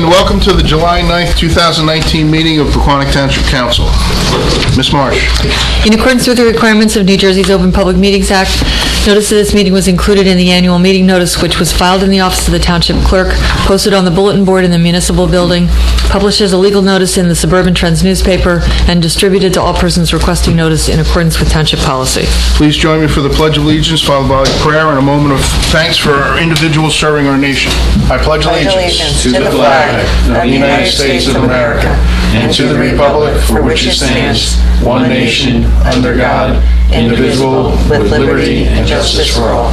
and welcome to the July 9th, 2019 meeting of Pequannock Township Council. Ms. Marsh. In accordance with the requirements of New Jersey's Open Public Meetings Act, notice of this meeting was included in the annual meeting notice, which was filed in the office of the Township Clerk, posted on the bulletin board in the municipal building, published as a legal notice in the Suburban Trends newspaper, and distributed to all persons requesting notice in accordance with Township policy. Please join me for the Pledge of Allegiance, followed by prayer and a moment of thanks for our individuals serving our nation. I pledge allegiance to the flag of the United States of America and to the republic for which it stands, one nation, under God, indivisible, with liberty and justice for all.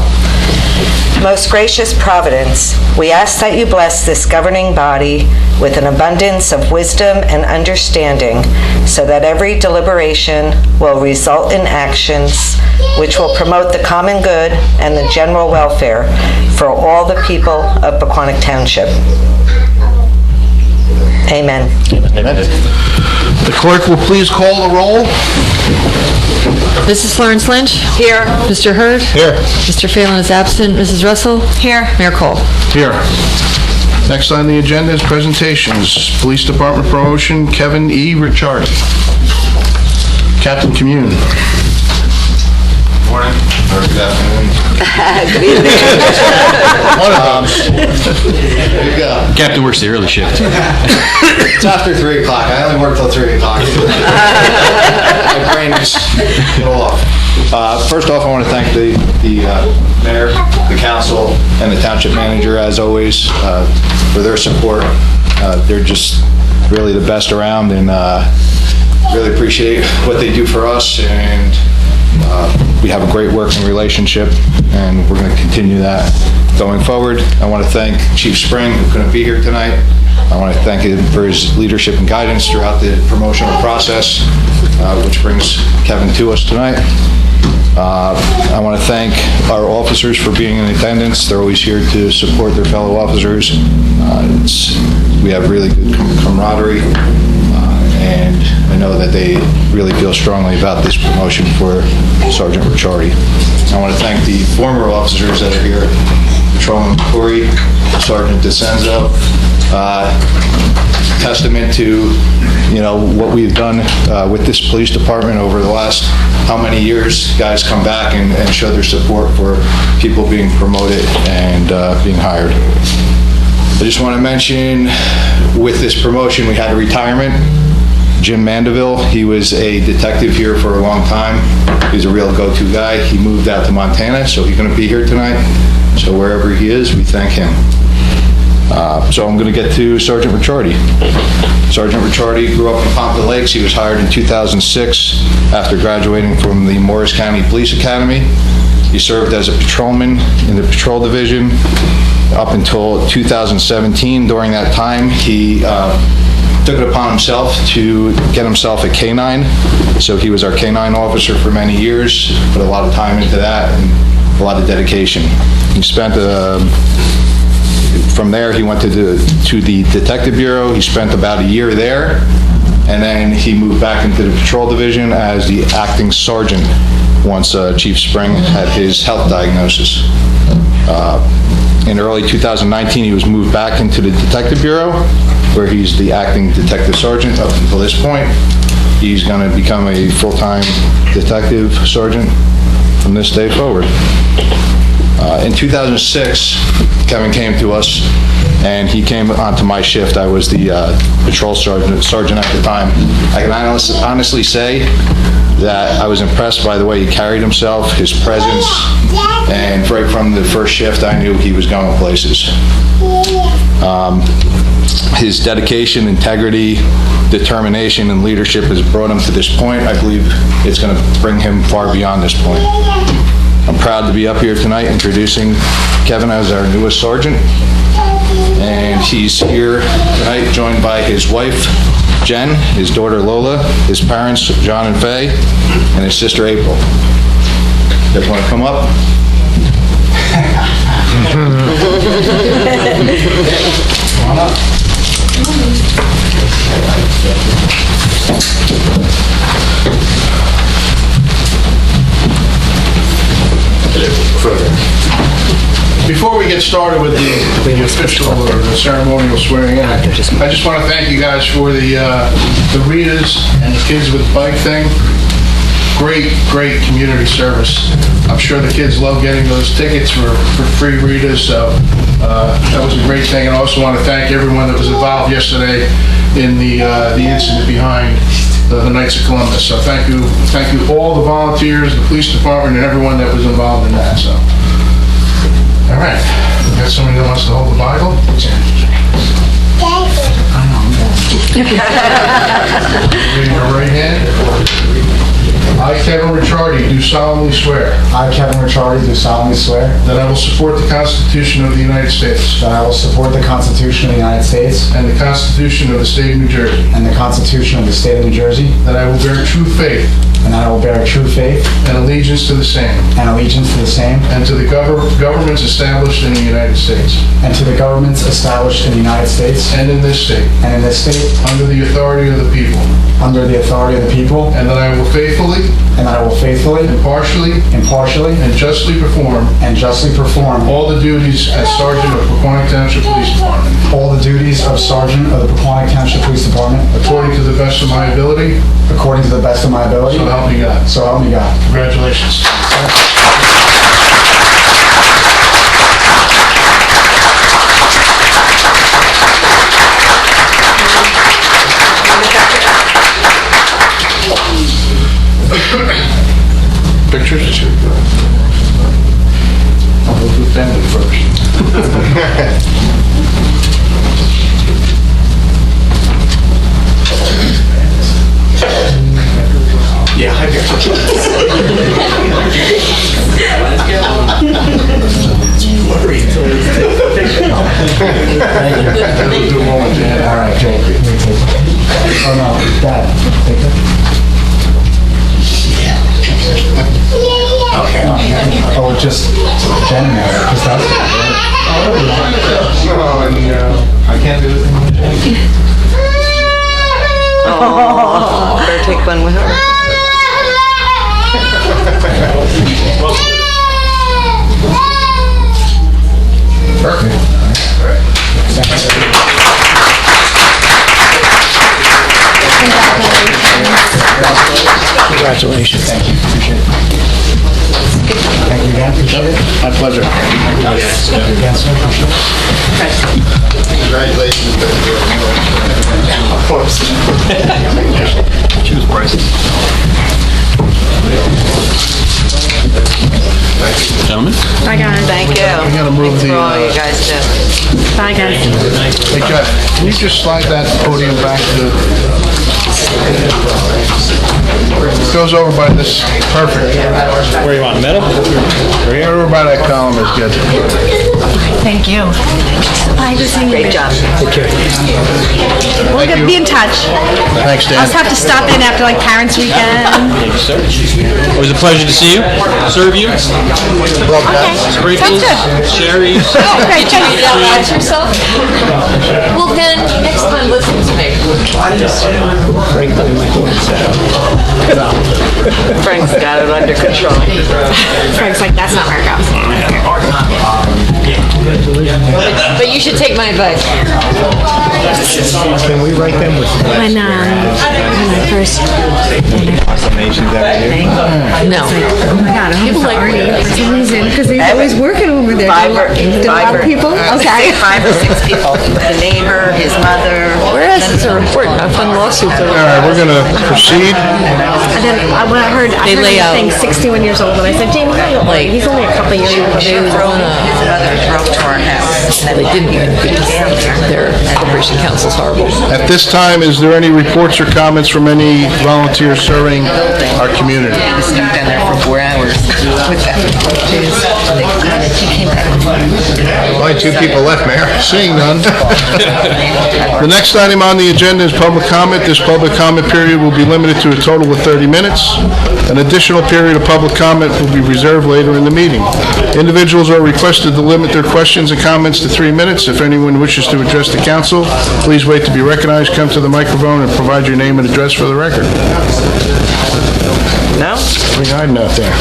Most gracious Providence, we ask that you bless this governing body with an abundance of wisdom and understanding, so that every deliberation will result in actions which will promote the common good and the general welfare for all the people of Pequannock Township. Amen. Amen. The clerk will please call the roll. Mrs. Florence Lynch? Here. Mr. Hurd? Here. Mr. Phelan is absent. Mrs. Russell? Here. Mayor Cole? Here. Next on the agenda is presentations. Police Department promotion, Kevin E. Ricciardi. Captain Commune. Morning, or good afternoon. Good evening. There you go. Captain works the early shift. It's after 3 o'clock. I only work till 3 o'clock. My brain is a little off. First off, I want to thank the mayor, the council, and the township manager, as always, for their support. They're just really the best around, and really appreciate what they do for us, and we have a great working relationship, and we're going to continue that going forward. I want to thank Chief Spring, who couldn't be here tonight. I want to thank him for his leadership and guidance throughout the promotional process, which brings Kevin to us tonight. I want to thank our officers for being in attendance. They're always here to support their fellow officers. We have really good camaraderie, and I know that they really feel strongly about this promotion for Sergeant Ricciardi. I want to thank the former officers that are here, Patrolman Corey, Sergeant DeCenzo. Testament to, what we've done with this police department over the last how many years. Guys come back and show their support for people being promoted and being hired. I just want to mention, with this promotion, we had a retirement. Jim Mandeville, he was a detective here for a long time. He's a real go-to guy. He moved out to Montana, so he's going to be here tonight. So wherever he is, we thank him. So I'm going to get to Sergeant Ricciardi. Sergeant Ricciardi grew up in Pompton Lakes. He was hired in 2006 after graduating from the Morris County Police Academy. He served as a patrolman in the patrol division up until 2017. During that time, he took it upon himself to get himself a K-9. So he was our K-9 officer for many years, put a lot of time into that and a lot of dedication. He spent, from there he went to the Detective Bureau. He spent about a year there, and then he moved back into the patrol division as the acting sergeant once Chief Spring had his health diagnosis. In early 2019, he was moved back into the Detective Bureau, where he's the acting detective sergeant up until this point. He's going to become a full-time detective sergeant from this day forward. In 2006, Kevin came to us, and he came onto my shift. I was the patrol sergeant at the time. I can honestly say that I was impressed by the way he carried himself, his presence, and right from the first shift, I knew he was going places. His dedication, integrity, determination, and leadership has brought him to this point. I believe it's going to bring him far beyond this point. I'm proud to be up here tonight introducing Kevin as our newest sergeant. And he's here tonight joined by his wife, Jen, his daughter Lola, his parents, John and Faye, and his sister April. You guys want to come up? Come on up. Before we get started with the official or the ceremonial swearing in, I just want to thank you guys for the Ritas and the Kids with the Bike thing. Great community service. I'm sure the kids love getting those tickets for free Ritas, so that was a great thing. And I also want to thank everyone that was involved yesterday in the incident behind the Knights of Columbus. So thank you all the volunteers, the police department, and everyone that was involved in that. So, all right, we got somebody that wants to hold the Bible. Raise your right hand. I, Kevin Ricciardi, do solemnly swear I, Kevin Ricciardi, do solemnly swear that I will support the Constitution of the United States that I will support the Constitution of the United States and the Constitution of the State of New Jersey, and the Constitution of the State of New Jersey, that I will bear true faith and that I will bear true faith and allegiance to the same, and allegiance to the same, and to the governments established in the United States and to the governments established in the United States and in this state, and in this state, under the authority of the people, under the authority of the people, and that I will faithfully, and that I will faithfully, impartially, impartially, and justly perform all the duties as Sergeant of Pequannock Township Police Department, the duties of Sergeant of the Pequannock Township Police Department according to the best of my ability, according to the best of my ability. so help me God. So help me God. Congratulations. Pictures? I'll go to family first. Yeah, I All right, Jake. Oh, no, Dad. Take it. Oh, just Jen there. Just us? I can't do it. Oh, better take one with her. Congratulations. Thank you. Appreciate it. Thank you again. Appreciate it. My pleasure. Thank you again, sir. Appreciate it. Congratulations. She was priceless. Gentlemen? Bye, guys. Thank you. We gotta move Thanks the, for all you guys do. Bye, guys. Hey Jeff, can you just slide that podium back to... It goes over by this, perfect. Where you want, middle? Over by that column is good. Thank you. Bye, good seeing you. Great job. We'll be in touch. Thanks, Dan. I'll just have to stop in after like Parents Weekend. Thank you, sir. Always a pleasure to see you, serve you. Okay, sounds Sprinkles, good. cherries. Oh, great, thank you. yourself? Well, then, next time, listen to me. Frank's got it under control. Frank's like, that's not where it goes. But you should take my advice. Can we write them with When I first, nations that we do? No. oh my God, I'm sorry for some reason, because they're always working over there. Five Did a lot of people? Okay. 5 or 6 people. The neighbor, his mother. Whereas it's a report, not fun lawsuits. All right, we're gonna proceed. And then when I heard lay out. him saying 61 years old, and I said, Jamie, don't worry, he's only a couple of years older. His mother drove to our house. They didn't even, because their corporation council's horrible. At this time, is there any reports or comments from any volunteers serving our community? Stuck down there for 4 hours with them. He came back. Only 2 people left, Mayor. Seeing none. The next item on the agenda is public comment. This public comment period will be limited to a total of 30 minutes. An additional period of public comment will be reserved later in the meeting. Individuals are requested to limit their questions and comments to 3 minutes. If anyone wishes to address the council, please wait to be recognized, come to the microphone, and provide your name and address for the record. No? Bring hiding out there.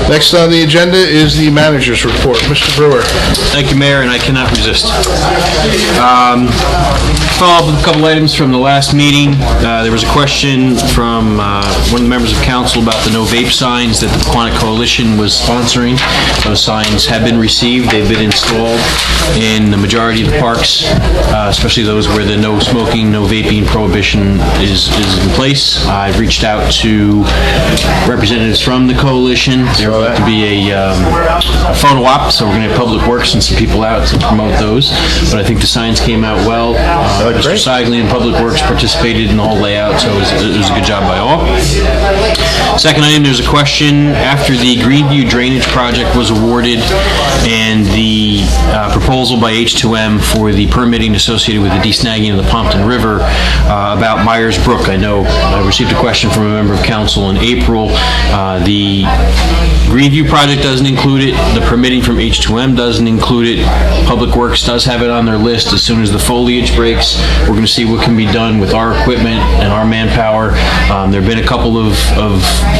Next on the agenda is the manager's report. Mr. Brewer. Thank you, Mayor, and I cannot resist. Follow up with a couple items from the last meeting. There was a question from one of the members of council about the no vape signs that the Pequannock Coalition was sponsoring. Those signs have been received. They've been installed in the majority of the parks, especially those where the no smoking, no vaping prohibition is in place. I've reached out to representatives from the coalition. There will to be a photo op, so we're going to have Public Works and some people out to promote those. But I think the signs came out well. Mr. Seigley and Public Works participated in the whole layout, so it was a good job by all. Second item, there's a question after the Greenview Drainage Project was awarded and the proposal by H2M for the permitting associated with the desnagging of the Pompton River about Myers Brook. I know I received a question from a member of council in April. The Greenview project doesn't include it. The permitting from H2M doesn't include it. Public Works does have it on their list. As soon as the foliage breaks, we're going to see what can be done with our equipment and our manpower. There have been a couple of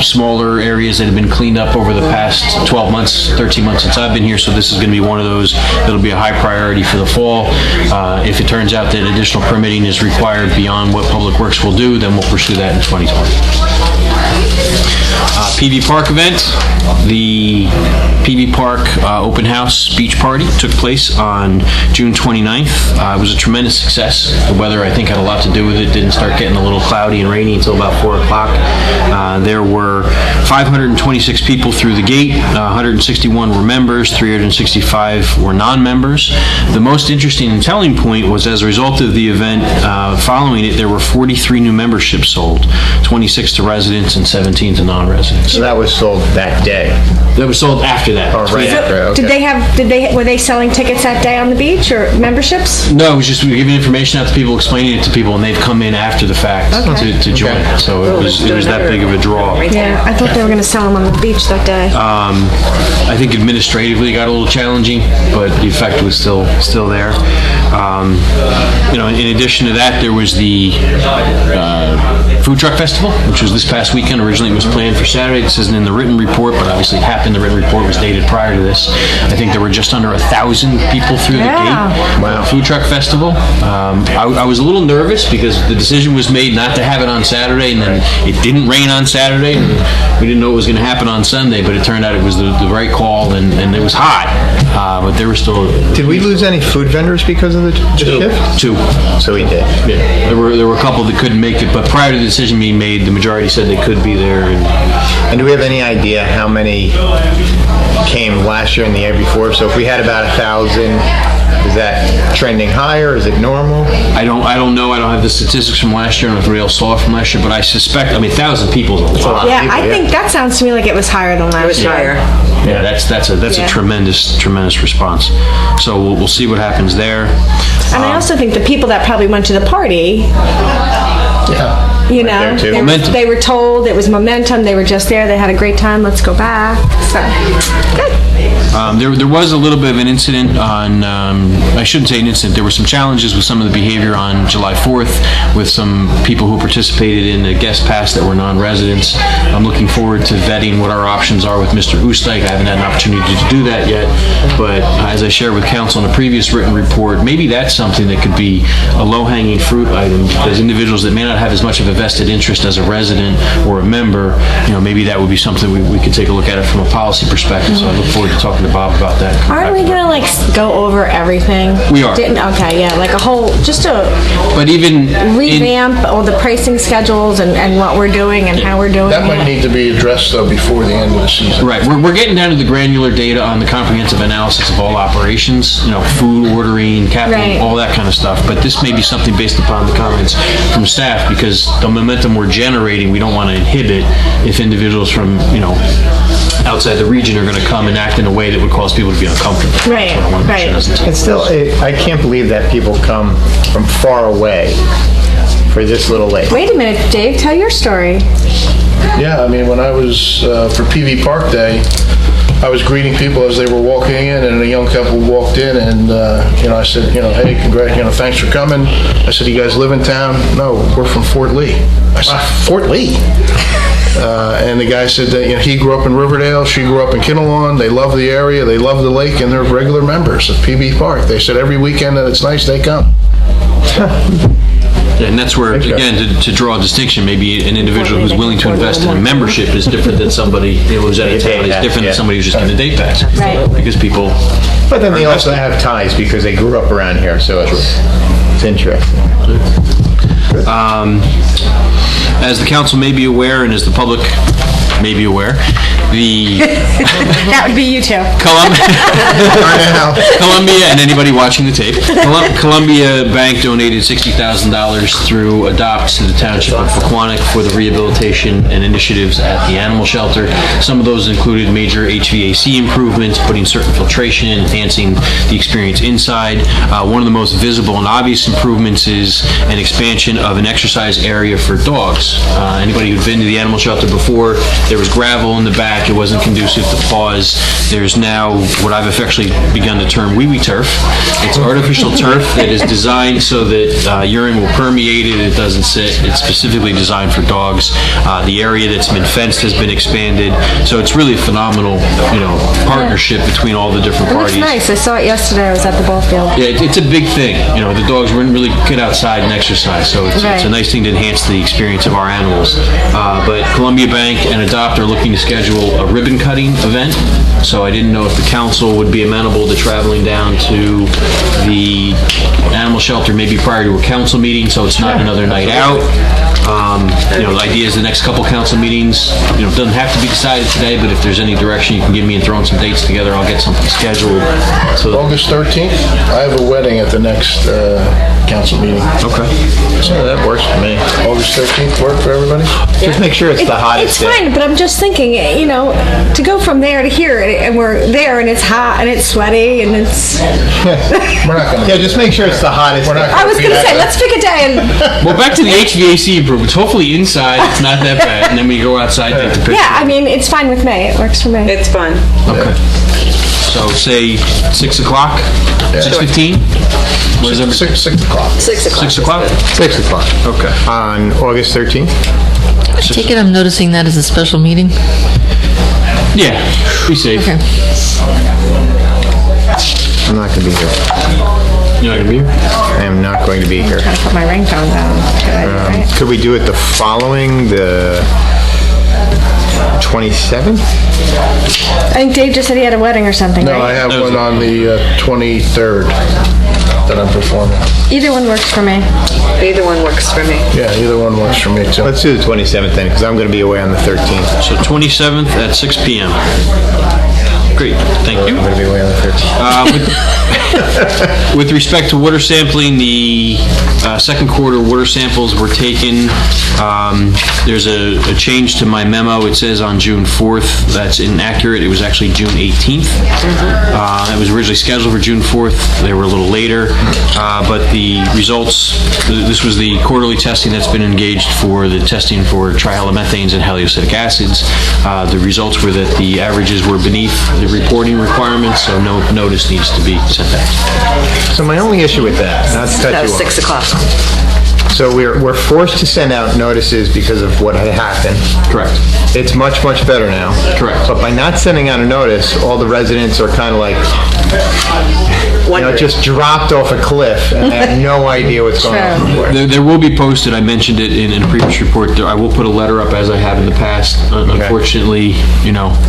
smaller areas that have been cleaned up over the past 12 months, 13 months since I've been here, so this is going to be one of those that'll be a high priority for the fall. If it turns out that additional permitting is required beyond what Public Works will do, then we'll pursue that in 2020. PV Park event. The PV Park open house beach party took place on June 29th. It was a tremendous success. The weather, I think, had a lot to do with it. Didn't start getting a little cloudy and rainy until about 4 o'clock. There were 526 people through the gate. 161 were members. 365 were non-members. The most interesting and telling point was, as a result of the event, following it, there were 43 new memberships sold, 26 to residents and 17 to non-residents. So that was sold that day? That was sold after that. Oh, right after, okay. Were they selling tickets that day on the beach or memberships? No, it was just we were giving information out to people, explaining it to people, and they've come in after the fact to join. Okay. So it was that big of a draw. Yeah, I thought they were going to sell them on the beach that day. I think administratively it got a little challenging, but the effect was still there. In addition to that, there was the Food Truck Festival, which was this past weekend. Originally it was planned for Saturday. This isn't in the written report, but obviously it happened. The written report was dated prior to this. I think there were just under 1,000 people through the gate. Wow. Food Truck Festival. I was a little nervous because the decision was made not to have it on Saturday, and then it didn't rain on Saturday, and we didn't know what was going to happen on Sunday, but it turned out it was the right call, and it was hot, but there were still... Did we lose any food vendors because of the shift? Two. So we did. Yeah. There were a couple that couldn't make it, but prior to the decision being made, the majority said they could be there. And do we have any idea how many came last year and the year before? So if we had about 1,000, is that trending higher? Is it normal? I don't know. I don't have the statistics from last year. I don't know if anybody else saw it from last year, but I suspect, 1,000 people is a lot. Yeah, I think that sounds to me like it was higher than last year. Higher. Yeah, that's a tremendous response. So we'll see what happens there. And I also think the people that probably went to the party, they were told it was momentum. They were just there. They had a great time. Let's go back. So, good. There was a little bit of an incident on, I shouldn't say an incident, there were some challenges with some of the behavior on July 4th with some people who participated in the guest pass that were non-residents. I'm looking forward to vetting what our options are with Mr. Oostdijk. I haven't had an opportunity to do that yet, but as I shared with council in a previous written report, maybe that's something that could be a low-hanging fruit item, because individuals that may not have as much of a vested interest as a resident or a member, maybe that would be something we could take a look at it from a policy perspective. So I look forward to talking to Bob about that. Aren't we gonna go over everything? We are. Okay, yeah, like a whole, but even revamp all the pricing schedules and what we're doing and how we're doing That might need to be addressed, though, before the end of the season. Right. We're getting down to the granular data on the comprehensive analysis of all operations, food ordering, capital, Right. all that kind of stuff. But this may be something based upon the comments from staff, because the momentum we're generating, we don't want to inhibit if individuals from, outside the region are going to come and act in a way that would cause people to be uncomfortable. Right, So I want to make sure right. that's the It's still, I can't believe that people come from far away for this little lake. Wait a minute, Dave, tell your story. Yeah, when I was, for PV Park Day, I was greeting people as they were walking in, and a young couple walked in, and, I said, hey, thanks for coming. I said, you guys live in town? No, we're from Fort Lee. I said, Fort Lee? And the guy said that, he grew up in Riverdale, she grew up in Kinnelon, they love the area, they love the lake, and they're regular members of PB Park. They said every weekend that it's nice, they come. Yeah, and that's where, again, to draw a distinction, maybe an individual who's willing to invest in a membership is different than somebody who's out of town, is different than somebody who's just going to day pass. Right. Because people... But then they also have ties because they grew up around here, so it's interesting. As the council may be aware, and as the public may be aware, That would be you two. Columbia, and anybody watching the tape, Columbia Bank donated $60,000 through Adopt to the Township of Pequannock for the rehabilitation and initiatives at the animal shelter. Some of those included major HVAC improvements, putting certain filtration in, enhancing the experience inside. One of the most visible and obvious improvements is an expansion of an exercise area for dogs. Anybody who'd been to the animal shelter before, there was gravel in the back. It wasn't conducive to paws. There's now what I've affectionately begun to term wee-wee turf. It's artificial turf that is designed so that urine will permeate it. It doesn't sit. It's specifically designed for dogs. The area that's been fenced has been expanded. So it's really a phenomenal, partnership between all the different It looks parties. nice. I saw it yesterday. I was at the ball field. Yeah, it's a big thing. The dogs wouldn't really get outside and exercise, so it's a nice thing to enhance the experience of our animals. But Columbia Bank and Adopt are looking to schedule a ribbon cutting event, so I didn't know if the council would be amenable to traveling down to the animal shelter maybe prior to a council meeting, so it's not another night out. The idea is the next couple council meetings, it doesn't have to be decided today, but if there's any direction you can give me in throwing some dates together, I'll get something scheduled. So August 13th, I have a wedding at the next council meeting. Okay. So that works for me. August 13th work for everybody? Just make sure it's the hottest It's fine, but I'm just thinking, to go from there to here, and we're there, and it's hot, and it's sweaty, and it's... We're not going to... Yeah, just make sure it's the hottest. I was going to say, let's pick a day and... Well, back to the HVAC improvements. Hopefully inside it's not that bad, and then we go outside and take the picture. Yeah, I mean, it's fine with me. It works for me. It's fun. Okay. So say 6 o'clock, 6:15? What is it? 6 o'clock. 6 o'clock. 6 o'clock? 6 o'clock. Okay. On August 13th? I take it I'm noticing that as a special meeting? Yeah, be safe. Okay. I'm not going to be here. You're not going to be here? I am not going to be here. Trying to put my ringtone down. Good idea, right? Could we do it the 27th? I think Dave just said he had a wedding or something, No, I right? have one on the 23rd that I'm performing. Either one works for me. Either one works for me. Yeah, either one works for me, too. Let's do the 27th then, because I'm going to be away on the 13th. So 27th at 6 p.m. Great, thank you. I'm going to be away on the 13th. With respect to water sampling, the second quarter water samples were taken. There's a change to my memo. It says on June 4th. That's inaccurate. It was actually June 18th. It was originally scheduled for June 4th. They were a little later. But the results, this was the quarterly testing that's been engaged for the testing for trihalomethanes and halioacetic acids. The results were that the averages were beneath the reporting requirements, so no notice needs to be sent out. So my only issue with that, not to cut That you was off. 6 o'clock. So we're forced to send out notices because of what had happened. Correct. It's much, much better now. Correct. But by not sending out a notice, all the residents are kind of like, just dropped off a cliff and have no idea what's going on. There will be posted, I mentioned it in a previous report, I will put a letter up as I have in the past. Unfortunately,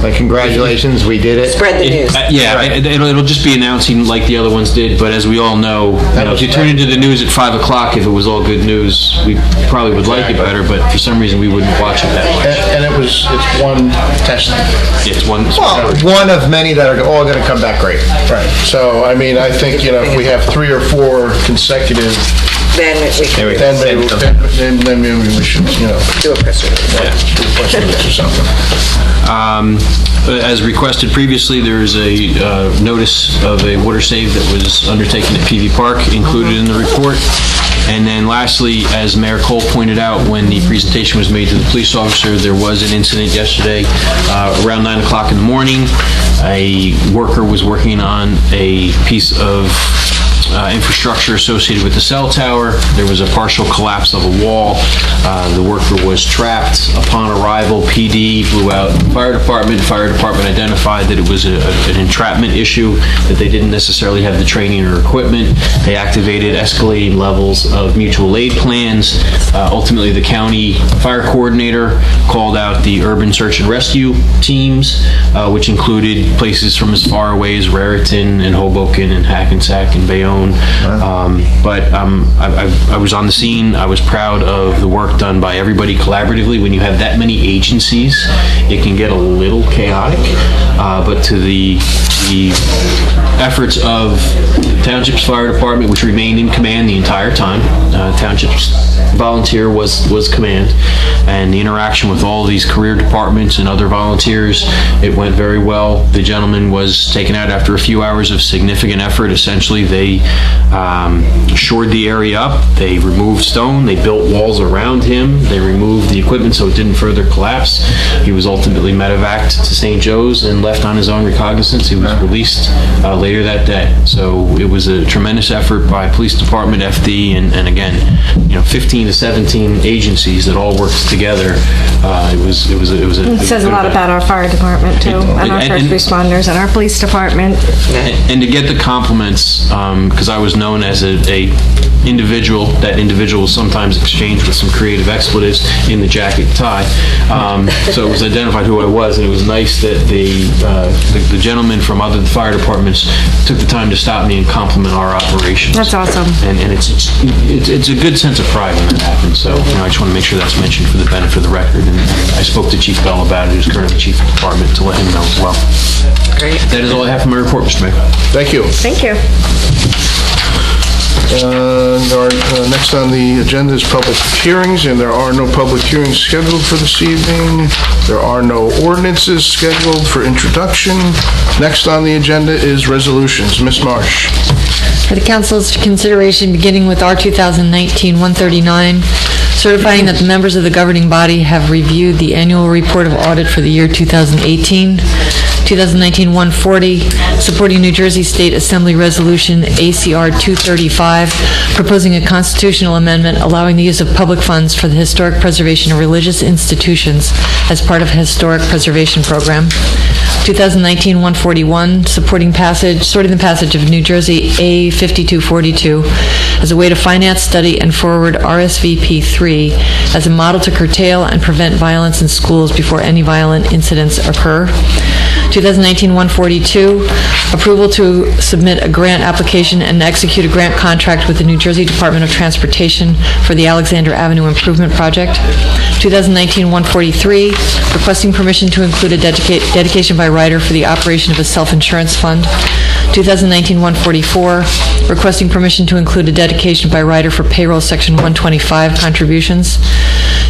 Like, congratulations, we did it. Spread the news. It'll just be announcing like the other ones did, but as we all know, if you turn into the news at 5 o'clock, if it was all good news, we probably would like it better, but for some reason we wouldn't watch it that much. And it's one testing. It's one. Well, one of many that are all going to come back great. Right. So, I mean, I think, if we have 3 or 4 consecutive, Then we can then maybe we should, do a press release. do a press release or something. As requested previously, there is a notice of a water save that was undertaken at PV Park included in the report. And then lastly, as Mayor Cole pointed out, when the presentation was made to the police officer, there was an incident yesterday around 9 o'clock in the morning. A worker was working on a piece of infrastructure associated with the cell tower. There was a partial collapse of a wall. The worker was trapped. Upon arrival, PD flew out the fire department. Fire department identified that it was an entrapment issue, that they didn't necessarily have the training or equipment. They activated escalating levels of mutual aid plans. Ultimately, the county fire coordinator called out the urban search and rescue teams, which included places from as far away as Raritan and Hoboken and Hackensack and Bayonne. I was on the scene. I was proud of the work done by everybody collaboratively. When you have that many agencies, it can get a little chaotic, but to the efforts of Township's fire department, which remained in command the entire time. Township's volunteer was command, and the interaction with all these career departments and other volunteers, it went very well. The gentleman was taken out after a few hours of significant effort. Essentially, they shored the area up, they removed stone, they built walls around him, they removed the equipment so it didn't further collapse. He was ultimately medevaced to St. Joe's and left on his own recognizance. He was released later that day. So it was a tremendous effort by police department, FD, and again, 15 to 17 agencies that all worked together. It says a lot about our fire department too, and our first responders, and our police department. And to get the compliments, because I was known as a individual, that individual was sometimes exchanged with some creative expletives in the jacket and tie. So it was identified who I was, and it was nice that the gentlemen from other fire departments took the time to stop me and compliment our operations. That's awesome. And it's a good sense of pride when that happens. So I just want to make sure that's mentioned for the benefit of the record. And I spoke to Chief Bell about it, who's currently Chief of Department, to let him know as well. Great. That is all I have for my report, Mr. Mayor. Thank you. Thank you. Next on the agenda is public hearings, and there are no public hearings scheduled for this evening. There are no ordinances scheduled for introduction. Next on the agenda is resolutions. Ms. Marsh. For the council's consideration, beginning with R 2019-139, certifying that the members of the governing body have reviewed the annual report of audit for the year 2018. 2019-140, supporting New Jersey State Assembly Resolution ACR 235, proposing a constitutional amendment allowing the use of public funds for the historic preservation of religious institutions as part of a historic preservation program. 2019-141, sorting the passage of New Jersey A 5242 as a way to finance, study, and forward RSVP 3 as a model to curtail and prevent violence in schools before any violent incidents occur. 2019-142, approval to submit a grant application and execute a grant contract with the New Jersey Department of Transportation for the Alexander Avenue Improvement Project. 2019-143, requesting permission to include a dedication by writer for the operation of a self-insurance fund. 2019-144, requesting permission to include a dedication by writer for payroll section 125 contributions.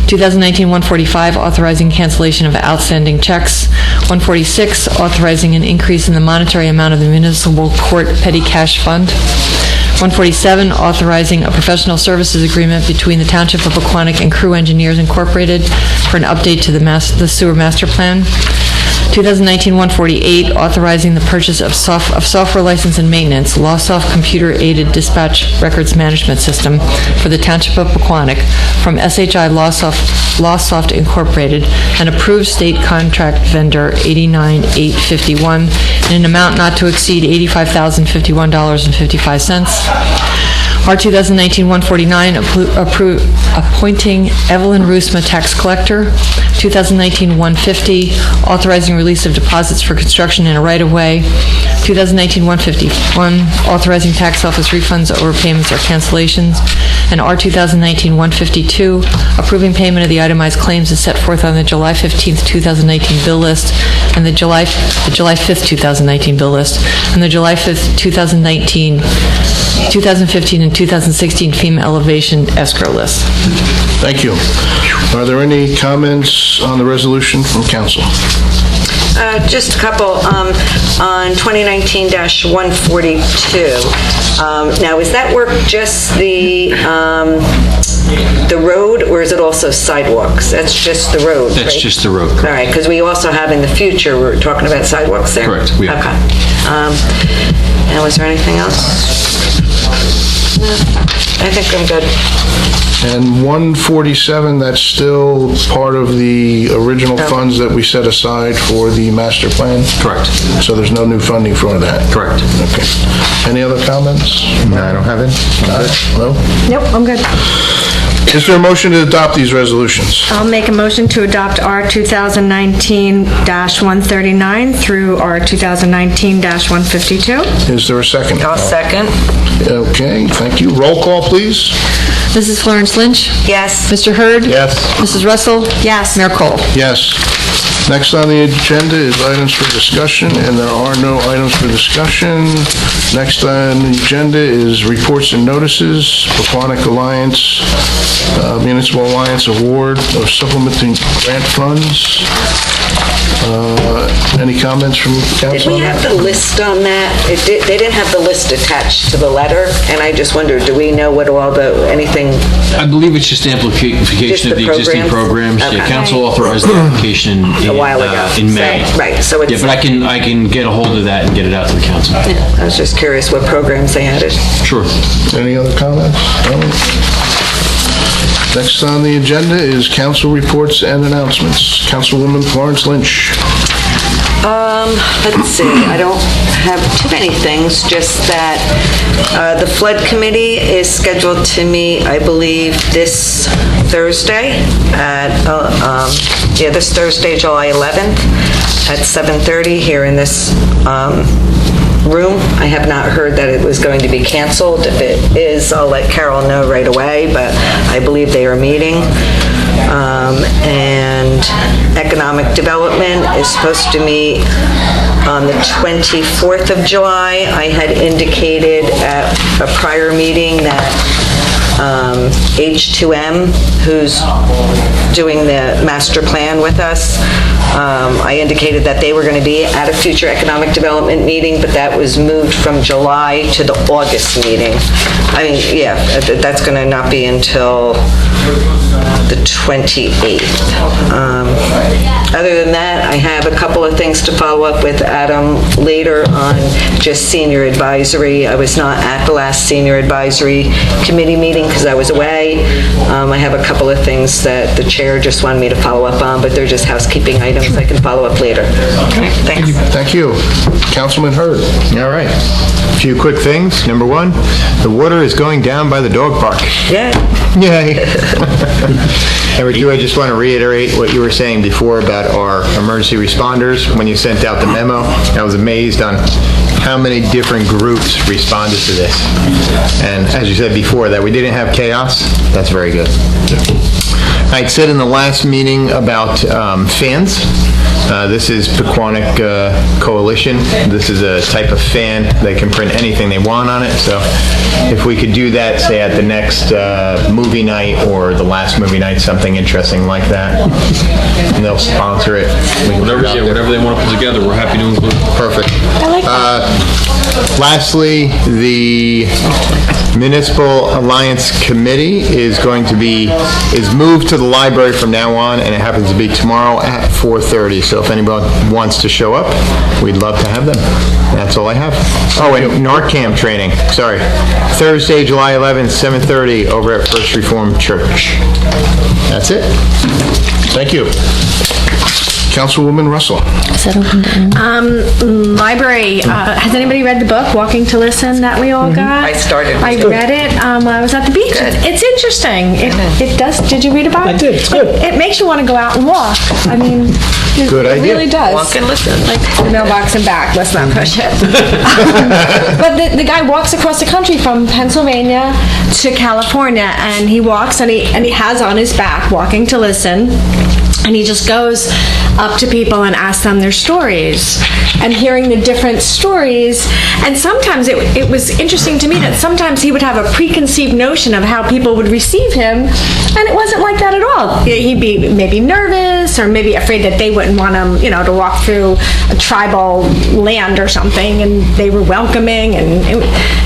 2019-145, authorizing cancellation of outstanding checks. 146, authorizing an increase in the monetary amount of the municipal court petty cash fund. 147, authorizing a professional services agreement between the Township of Pequannock and Crew Engineers Incorporated for an update to the sewer master plan. 2019-148, authorizing the purchase of software license and maintenance, LawSoft computer-aided dispatch records management system for the Township of Pequannock from SHI LawSoft Incorporated, an approved state contract vendor, $89,851, in an amount not to exceed $85,051.55. R 2019-149, appointing Evelyn Roosma tax collector. 2019-150, authorizing release of deposits for construction in a right-of-way. 2019-151, authorizing tax office refunds, overpayments, or cancellations. And R 2019-152, approving payment of the itemized claims as set forth on the July 15th, 2019 bill list, and the July 5th, 2019 bill list, and the July 5th, 2015 and 2016 FEMA elevation escrow list. Thank you. Are there any comments on the resolution from council? Just a couple. On 2019-142, now is that work just the road, or is it also sidewalks? That's just the road, That's right? just the road, All correct. right, because we also have in the future, we're talking about sidewalks there? Correct, we are. Okay. And was there anything else? I think I'm good. And 147, that's still part of the original funds that we set aside for the master plan? Correct. So there's no new funding for that? Correct. Okay. Any other comments? No, I don't have it. No? Nope, I'm good. Is there a motion to adopt these resolutions? I'll make a motion to adopt R 2019-139 through R 2019-152. Is there a second? I'll second. Okay, thank you. Roll call, please. Mrs. Florence Lynch? Yes. Mr. Hurd? Yes. Mrs. Russell? Yes. Mayor Cole? Yes. Next on the agenda is items for discussion, and there are no items for discussion. Next on the agenda is reports and notices, Pequannock Alliance, Municipal Alliance Award of Supplementing Grant Funds. Any comments from council? Did we on have that? the list on that? They didn't have the list attached to the letter, and I just wondered, do we know what all anything? I believe it's just amplification Just of the the existing programs? programs. Yeah, Okay. council authorized the application A while ago. in May. Right, so it's... Yeah, but I can get a hold of that and get it out to the council. I was just curious what programs they added. Sure. Any other comments? No? Next on the agenda is council reports and announcements. Councilwoman Florence Lynch. Let's see, I don't have too many things, just that the flood committee is scheduled to meet, I believe, this Thursday this Thursday, July 11th at 7:30 here in this room. I have not heard that it was going to be canceled. If it is, I'll let Carol know right away, but I believe they are meeting. And Economic Development is supposed to meet on the 24th of July. I had indicated at a prior meeting that H2M, who's doing the master plan with us, I indicated that they were going to be at a future economic development meeting, but that was moved from July to the August meeting. I mean, yeah, that's going to not be until the 28th. Other than that, I have a couple of things to follow up with Adam later on just senior advisory. I was not at the last senior advisory committee meeting because I was away. I have a couple of things that the chair just wanted me to follow up on, but they're just housekeeping items. I can follow up later. Okay, thanks. Thank you. Councilman Hurd. All right. A few quick things. Number one, the water is going down by the dog park. Yeah. Yay. Number two, I just want to reiterate what you were saying before about our emergency responders. When you sent out the memo, I was amazed on how many different groups responded to this. And as you said before, that we didn't have chaos, that's very good. I said in the last meeting about fans. This is Pequannock Coalition. This is a type of fan. They can print anything they want on it. So if we could do that, say at the next movie night or the last movie night, something interesting like that, and they'll sponsor it. Whatever they want to put together, we're happy to include. Perfect. I like that. Lastly, the Municipal Alliance Committee is moved to the library from now on, and it happens to be tomorrow at 4:30. So if anyone wants to show up, we'd love to have them. That's all I have. Oh, and NARCAM training, sorry. Thursday, July 11th, 7:30 over at First Reformed Church. That's it. Thank you. Councilwoman Russell. Is that open to anyone? Library, has anybody read the book, Walking to Listen, that we all got? I started. I read it when I was at the beach. Good. It's interesting. It does, did you read about it? I did, it's good. It makes you want to go out and walk. I mean, Good it idea. really does. Walk and listen. Like the mailbox and back, let's not push it. But the guy walks across the country from Pennsylvania to California, and he walks and he has on his back Walking to Listen. And he just goes up to people and asks them their stories, and hearing the different stories. And sometimes it was interesting to me that sometimes he would have a preconceived notion of how people would receive him, and it wasn't like that at all. He'd be maybe nervous, or maybe afraid that they wouldn't want them, to walk through a tribal land or something, and they were welcoming, and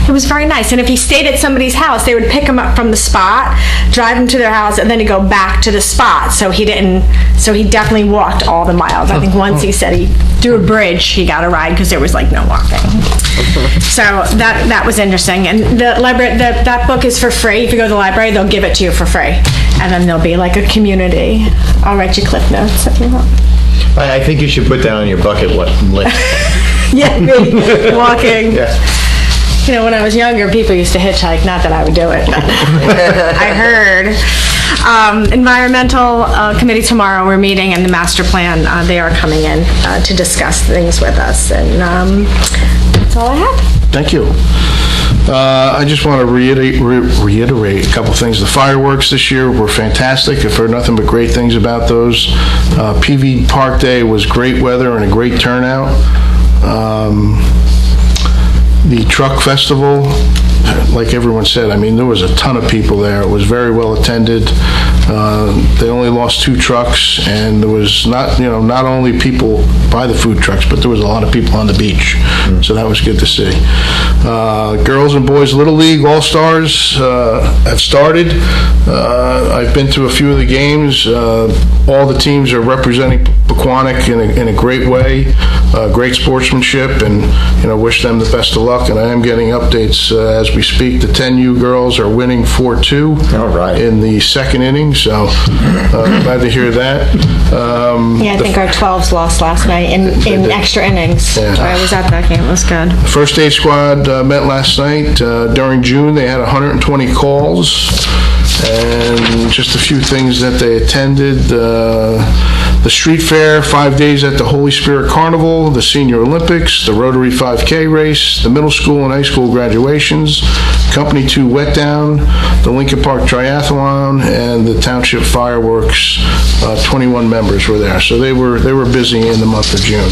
it was very nice. And if he stayed at somebody's house, they would pick him up from the spot, drive him to their house, and then he'd go back to the spot. So he definitely walked all the miles. I think once he said through a bridge he got a ride because there was like no walking. So that was interesting. And the library, that book is for free. If you go to the library, they'll give it to you for free, and then there'll be like a community. I'll write you cliff notes if you want. I think you should put that on your bucket list. Yeah, me walking. Yeah. When I was younger, people used to hitchhike. Not that I would do it, but I heard. Environmental committee tomorrow, we're meeting, and the master plan, they are coming in to discuss things with us, and that's all I have. Thank you. I just want to reiterate a couple things. The fireworks this year were fantastic. I've heard nothing but great things about those. PV Park Day was great weather and a great turnout. The truck festival, like everyone said, there was a ton of people there. It was very well attended. They only lost 2 trucks, and there was not only people by the food trucks, but there was a lot of people on the beach. So that was good to see. Girls and Boys Little League All-Stars have started. I've been to a few of the games. All the teams are representing Pequannock in a great way, great sportsmanship, and wish them the best of luck. And I am getting updates as we speak. The 10U girls are winning 4-2 in the second inning, so glad to hear that. I think our 12s lost last night in extra innings. Yeah. I was at that game. It was good. The first aid squad met last night. During June, they had 120 calls, and just a few things that they attended. The street fair, 5 days at the Holy Spirit Carnival, the Senior Olympics, the Rotary 5K race, the middle school and high school graduations, Company 2 wet down, the Lincoln Park Triathlon, and the Township Fireworks. 21 members were there, so they were busy in the month of June.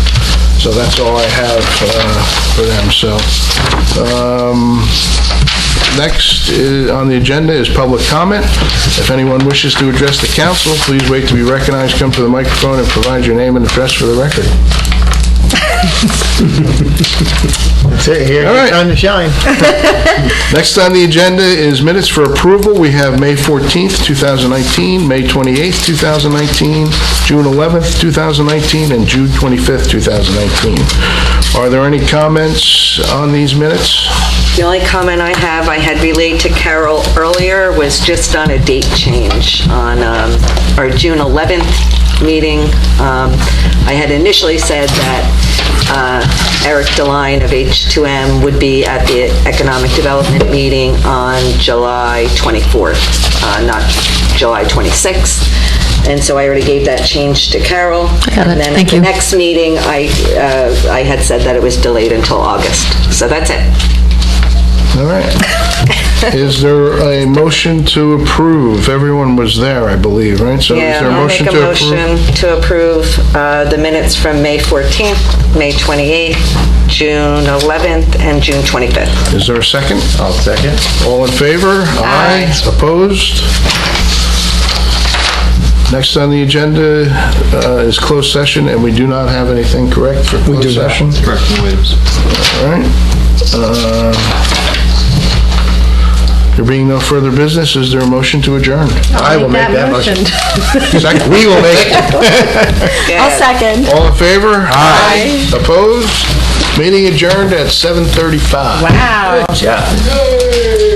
So that's all I have for them. So next on the agenda is public comment. If anyone wishes to address the council, please wait to be recognized, come to the microphone, and provide your name and address for the record. That's it. Here, All right. time to shine. Next on the agenda is minutes for approval. We have May 14th, 2019, May 28th, 2019, June 11th, 2019, and June 25th, 2019. Are there any comments on these minutes? The only comment I have, I had relayed to Carol earlier, was just on a date change on our June 11th meeting. I had initially said that Eric DeLine of H2M would be at the Economic Development meeting on July 24th, not July 26th. And so I already gave that change to Carol. Got it. And then Thank at you. the next meeting, I had said that it was delayed until August. So that's it. All right. Is there a motion to approve? Everyone was there, I believe, right? So is there a I'll make motion a to approve? motion to approve the minutes from May 14th, May 28th, June 11th, and June 25th. Is there a second? I'll second. All in favor? Aye. Opposed? Next on the agenda is closed session, and we do not have anything, correct, for closed session? Correct, no items. All right. There being no further business, is there a motion to adjourn? I will make that motion. Second. We will make it. I'll second. All in favor? Aye. Opposed? Meeting adjourned at 7:35. Wow. Good job.